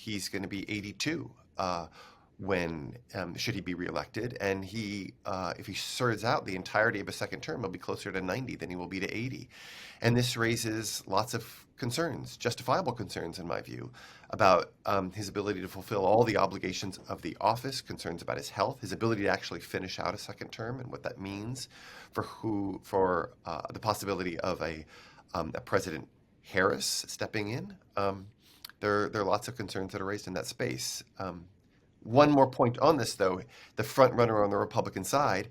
he's going to be 82 when should he be reelected, and if he serves out the entirety of a second term, he'll be closer to 90 than he will be to 80. And this raises lots of concerns, justifiable concerns in my view, about his ability to fulfill all the obligations of the office, concerns about his health, his ability to actually finish out a second term, and what that means for the possibility of a President Harris stepping in. There are lots of concerns that are raised in that space. One more point on this, though. The front runner on the Republican side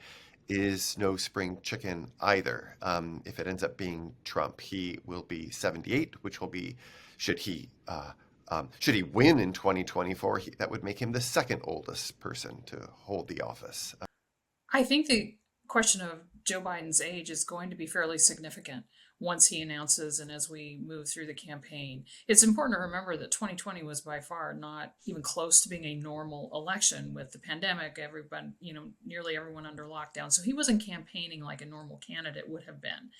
is no spring chicken either. If it ends up being Trump, he will be 78, which will be, should he win in 2024, that would make him the second oldest person to hold the office. I think the question of Joe Biden's age is going to be fairly significant once he announces and as we move through the campaign. It's important to remember that 2020 was by far not even close to being a normal election with the pandemic, everyone, nearly everyone under lockdown. So he wasn't campaigning like a normal candidate would have been.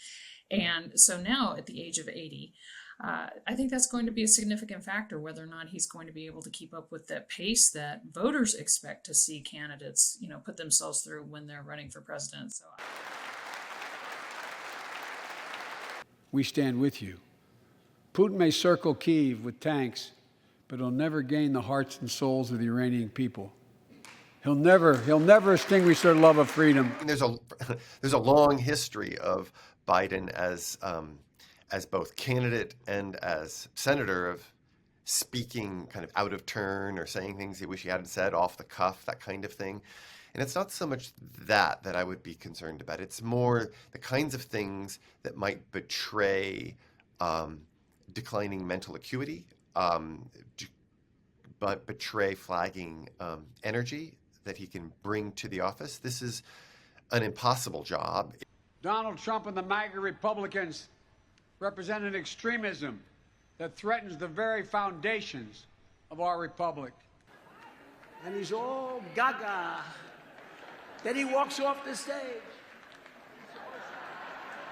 And so now at the age of 80, I think that's going to be a significant factor, whether or not he's going to be able to keep up with that pace that voters expect to see candidates, put themselves through when they're running for president. So we stand with you. Putin may circle Kyiv with tanks, but he'll never gain the hearts and souls of the Iranian people. He'll never extinguish their love of freedom. There's a long history of Biden as both candidate and as senator of speaking kind of out of turn or saying things he wish he hadn't said, off the cuff, that kind of thing. And it's not so much that I would be concerned about. It's more the kinds of things that might betray declining mental acuity, but betray flagging energy that he can bring to the office. This is an impossible job. Donald Trump and the MAGA Republicans represent an extremism that threatens the very foundations of our republic. And he's all gaga. Then he walks off the stage.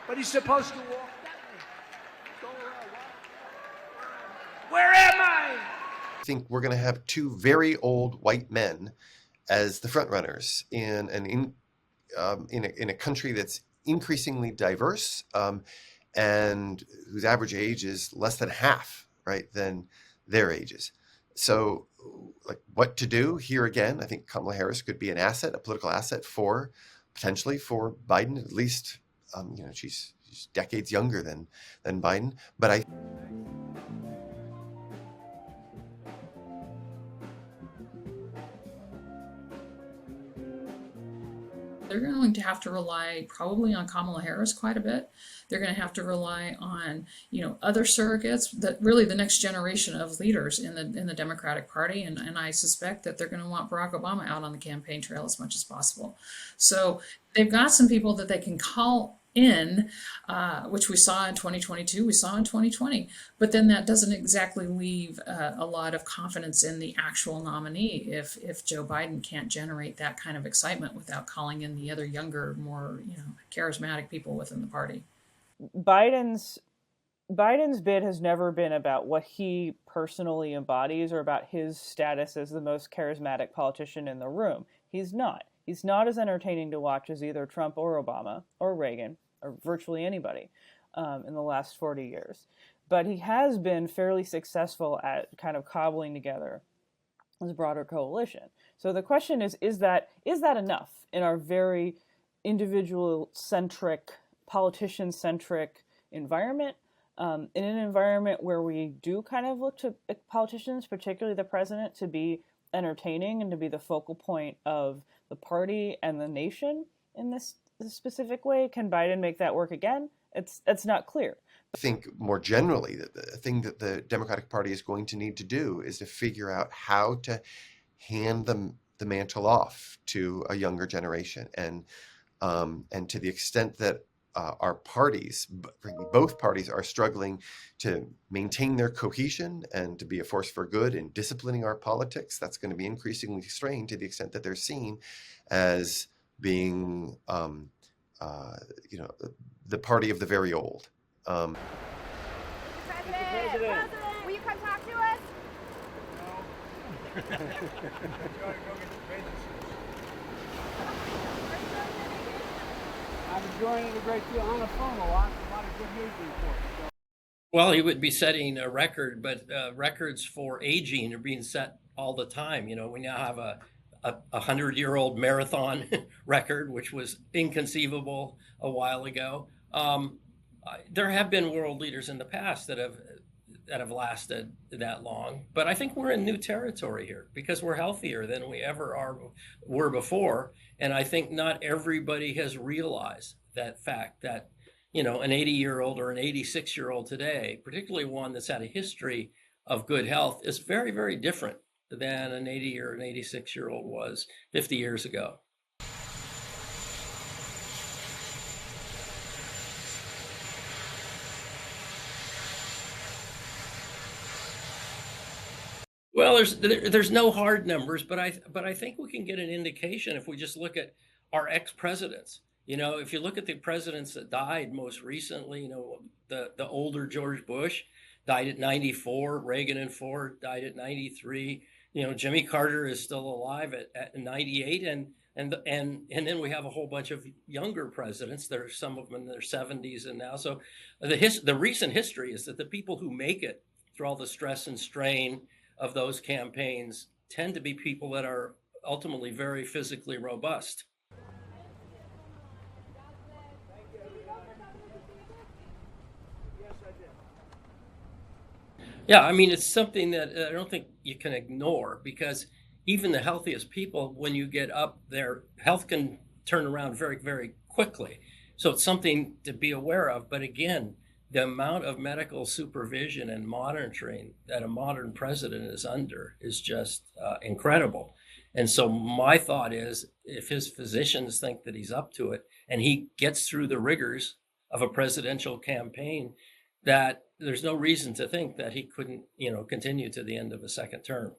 But he's supposed to walk that way. Go around. Where am I? I think we're going to have two very old white men as the front runners in a country that's increasingly diverse and whose average age is less than half, right, than their ages. So, like, what to do here again? I think Kamala Harris could be an asset, a political asset potentially for Biden. At least, she's decades younger than Biden. But they're going to have to rely probably on Kamala Harris quite a bit. They're going to have to rely on, other surrogates, that really the next generation of leaders in the Democratic Party. And I suspect that they're going to want Barack Obama out on the campaign trail as much as possible. So they've got some people that they can call in, which we saw in 2022, we saw in 2020, but then that doesn't exactly leave a lot of confidence in the actual nominee if Joe Biden can't generate that kind of excitement without calling in the other younger, more charismatic people within the party. Biden's bid has never been about what he personally embodies or about his status as the most charismatic politician in the room. He's not. He's not as entertaining to watch as either Trump or Obama or Reagan or virtually anybody in the last 40 years. But he has been fairly successful at kind of cobbling together this broader coalition. So the question is that enough in our very individual-centric, politician-centric environment? In an environment where we do kind of look to politicians, particularly the president, to be entertaining and to be the focal point of the party and the nation in this specific way, can Biden make that work again? It's not clear. I think more generally that the thing that the Democratic Party is going to need to do is to figure out how to hand the mantle off to a younger generation, and to the extent that our parties, both parties, are struggling to maintain their cohesion and to be a force for good in disciplining our politics, that's going to be increasingly strained to the extent that they're seen as being, the party of the very old. President, will you come talk to us? I'm enjoying it a great deal on the phone a lot of good news reports. So. Well, he would be setting a record, but records for aging are being set all the time. You know, we now have a 100-year-old marathon record, which was inconceivable a while ago. There have been world leaders in the past that have lasted that long, but I think we're in new territory here because we're healthier than we ever were before, and I think not everybody has realized that fact that an 80-year-old or an 86-year-old today, particularly one that's had a history of good health, is very, very different than an 80 or an 86-year-old was 50 years ago. Well, there's no hard numbers, but I think we can get an indication if we just look at our ex-presidents. If you look at the presidents that died most recently, the older George Bush died at 94, Reagan and Ford died at 93. Jimmy Carter is still alive at 98, and then we have a whole bunch of younger presidents. There's some of them in their 70s and now. So the recent history is that the people who make it through all the stress and strain of those campaigns tend to be people that are ultimately very physically robust. Yeah, I mean, it's something that I don't think you can ignore because even the healthiest people, when you get up there, health can turn around very, very quickly. So it's something to be aware of. But again, the amount of medical supervision and monitoring that a modern president is under is just incredible. And so my thought is if his physicians think that he's up to it and he gets through the rigors of a presidential campaign, that there's no reason to think that he couldn't, continue to the end of a second term.